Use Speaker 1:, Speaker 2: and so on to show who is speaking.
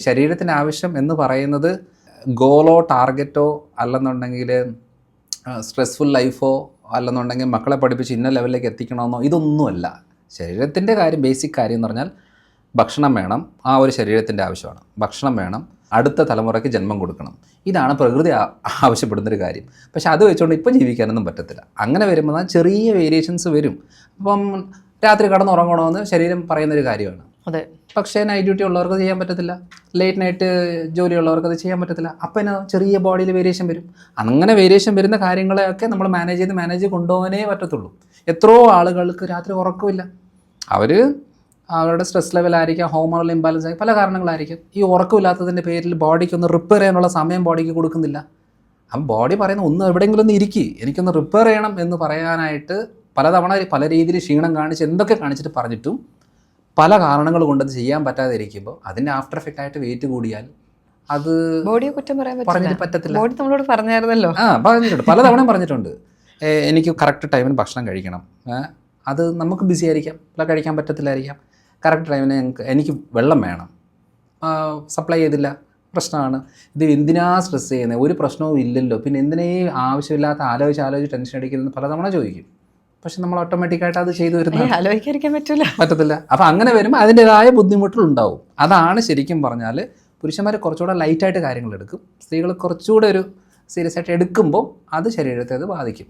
Speaker 1: ശരീരത്തിൻ്റെ ആവശ്യം എന്ന് പറയുന്നത് ഗോളോ ടാർഗറ്റോ അല്ലെന്നുണ്ടെങ്കിൽ സ്ട്രെസ്ഫുൾ ലൈഫോ അല്ലെന്നുണ്ടെങ്കിൽ മക്കളെ പഠിപ്പിച്ച് ഇന്ന ലെവലിലേക്ക് എത്തിക്കണമെന്നോ ഇതൊന്നുമല്ല. ശരീരത്തിൻ്റെ കാര്യം, ബേസിക് കാര്യം എന്ന് പറഞ്ഞാൽ ഭക്ഷണം വേണം, ആ ഒരു ശരീരത്തിൻ്റെ ആവശ്യമാണ്. ഭക്ഷണം വേണം, അടുത്ത തലമുറയ്ക്ക് ജന്മം കൊടുക്കണം, ഇതാണ് പ്രകൃതി ആവശ്യപ്പെടുന്നൊരു കാര്യം. പക്ഷെ അത് വെച്ചുകൊണ്ട് ഇപ്പം ജീവിക്കാനൊന്നും പറ്റത്തില്ല. അങ്ങനെ വരുമ്പോൾ ചെറിയ വേരിയേഷൻസ് വരും. അപ്പം രാത്രി കടന്നുറങ്ങണമെന്ന് ശരീരം പറയുന്നൊരു കാര്യമാണ്.
Speaker 2: അതെ.
Speaker 1: പക്ഷേ നൈറ്റ് ഡ്യൂട്ടി ഉള്ളവർക്ക് ചെയ്യാൻ പറ്റത്തില്ല, ലേറ്റ് നൈറ്റ് ജോലിയുള്ളവർക്ക് അത് ചെയ്യാൻ പറ്റത്തില്ല. അപ്പം എന്നാ ചെറിയ ബോഡിയിൽ വേരിയേഷൻ വരും. അങ്ങനെ വേരിയേഷൻ വരുന്ന കാര്യങ്ങളെയൊക്കെ നമ്മൾ മാനേജ് കൊണ്ടുപോകാനേ പറ്റത്തുള്ളൂ. എത്രയോ ആളുകൾക്ക് രാത്രി ഉറക്കമില്ല. അവരുടെ സ്ട്രെസ് ലെവലായിരിക്കാം, ഹോർമോണൽ ഇംബാലൻസ് ആയിരിക്കും, പല കാരണങ്ങളായിരിക്കും. ഈ ഉറക്കമില്ലാത്തതിൻ്റെ പേരിൽ ബോഡിക്കൊന്ന് റിപ്പയർ ചെയ്യാനുള്ള സമയം ബോഡിക്ക് കൊടുക്കുന്നില്ല. അപ്പം ബോഡി പറയുന്ന ഒന്ന് എവിടെയെങ്കിലും ഒന്ന് ഇരിക്കി, എനിക്കൊന്ന് റിപ്പയർ ചെയ്യണം എന്ന് പറയാനായിട്ട് പലതവണ പല രീതിയിൽ ക്ഷീണം കാണിച്ച് എന്തൊക്കെ കാണിച്ചിട്ട് പറഞ്ഞിട്ടും പല കാരണങ്ങൾ കൊണ്ടത് ചെയ്യാൻ പറ്റാതെ ഇരിക്കുമ്പോൾ അതിൻ്റെ ആഫ്റ്റർ എഫക്റ്റ് ആയിട്ട് വെയിറ്റ് കൂടിയാൽ അത്
Speaker 2: ബോഡിയെ കുറ്റം
Speaker 1: പറഞ്ഞിട്ട് പറ്റത്തില്ല.
Speaker 2: ബോഡി നമ്മളോട് പറഞ്ഞായിരുന്നല്ലോ.
Speaker 1: പറഞ്ഞിട്ടുണ്ട്, പലതവണ പറഞ്ഞിട്ടുണ്ട്. എനിക്ക് കറക്റ്റ് ടൈമിന് ഭക്ഷണം കഴിക്കണം, അത് നമുക്ക് ബിസി ആയിരിക്കാം, കഴിക്കാൻ പറ്റത്തില്ലായിരിക്കാം. കറക്റ്റ് ടൈമിന് എനിക്ക് വെള്ളം വേണം, സപ്ലൈ ചെയ്തില്ല, പ്രശ്നമാണ്. ഇത് എന്തിനാ സ്ട്രെസ് ചെയ്യുന്നത്, ഒരു പ്രശ്നവും ഇല്ലല്ലോ, പിന്നെ എന്തിനേ ആവശ്യമില്ലാത്ത ആലോചിച്ച് ടെൻഷൻ അടിക്കുന്നത് പലതവണ ചോദിക്കും. പക്ഷെ നമ്മൾ ഓട്ടോമാറ്റിക്കായിട്ട് അത് ചെയ്തു വരുന്നത്
Speaker 2: ആലോചിക്കാതിരിക്കാൻ പറ്റത്തില്ല.
Speaker 1: അപ്പം അങ്ങനെ വരുമ്പോൾ അതിൻ്റെതായ ബുദ്ധിമുട്ടുകളുണ്ടാവും. അതാണ് ശരിക്കും പറഞ്ഞാൽ പുരുഷന്മാർ കുറച്ചുകൂടെ ലൈറ്റായിട്ട് കാര്യങ്ങൾ എടുക്കും, സ്ത്രീകൾ കുറച്ചുകൂടെ ഒരു സീരിയസ് ആയിട്ട് എടുക്കുമ്പോൾ അത് ശരീരത്തെ അത് ബാധിക്കും.